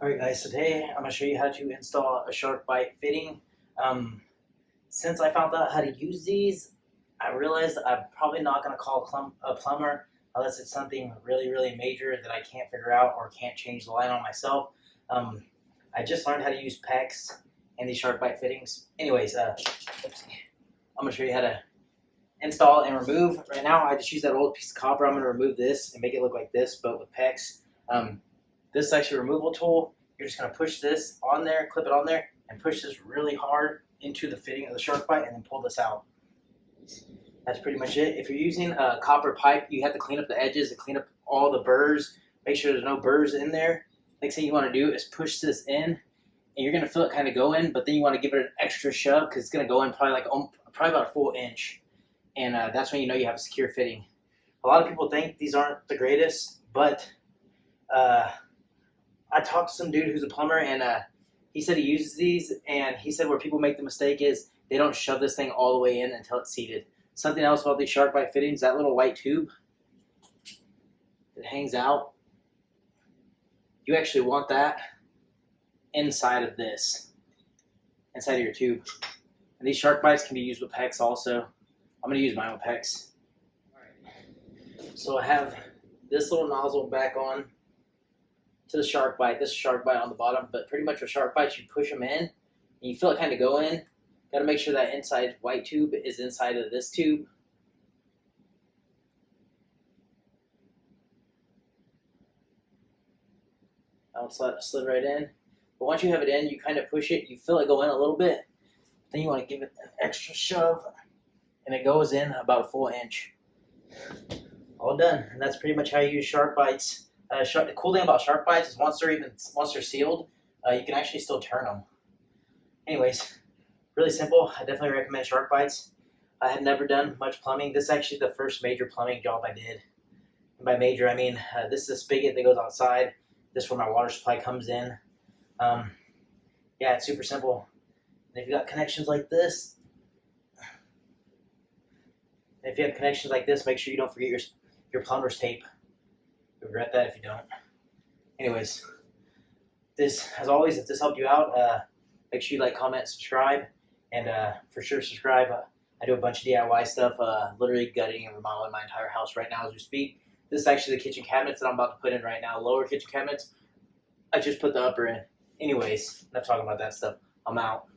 Alright guys, so today I'm going to show you how to install a SharkBite fitting. Since I found out how to use these, I realized I'm probably not going to call a plumber unless it's something really major that I can't figure out or can't change the line on myself. I just learned how to use PEX and these SharkBite fittings. Anyways, I'm going to show you how to install and remove. Right now I just use that old piece of copper. I'm going to remove this and make it look like this, but with PEX. This is actually a removal tool. You're just going to push this on there, clip it on there, and push this really hard into the fitting of the SharkBite and then pull this out. That's pretty much it. If you're using a copper pipe, you have to clean up the edges and clean up all the burrs. Make sure there's no burrs in there. Next thing you want to do is push this in, and you're going to feel it kind of go in, but then you want to give it an extra shove because it's going to go in probably about a full inch. And that's when you know you have a secure fitting. A lot of people think these aren't the greatest, but I talked to some dude who's a plumber, and he said he uses these, and he said where people make the mistake is they don't shove this thing all the way in until it's seated. Something else about these SharkBite fittings, that little white tube that hangs out, you actually want that inside of this, inside of your tube. And these SharkBites can be used with PEX also. I'm going to use mine with PEX. Alright. So I have this little nozzle back on to the SharkBite. This is SharkBite on the bottom, but pretty much with SharkBites, you push them in, and you feel it kind of go in. Got to make sure that inside white tube is inside of this tube. I'll slid right in. But once you have it in, you kind of push it. You feel it go in a little bit. Then you want to give it an extra shove, and it goes in about a full inch. All done, and that's pretty much how you use SharkBites. The cool thing about SharkBites is once they're sealed, you can actually still turn them. Anyways, really simple. I definitely recommend SharkBites. I had never done much plumbing. This is actually the first major plumbing job I did. And by major, I mean this is a spigot that goes outside. This is where my water supply comes in. Yeah, it's super simple. And if you got connections like this, make sure you don't forget your plumber's tape. You'll regret that if you don't. Anyways, as always, if this helped you out, make sure you like, comment, subscribe, and for sure subscribe. I do a bunch of DIY stuff, literally gutting and remodeling my entire house right now as we speak. This is actually the kitchen cabinets that I'm about to put in right now. Lower kitchen cabinets. I just put the upper in. Anyways, enough talking about that stuff. I'm out.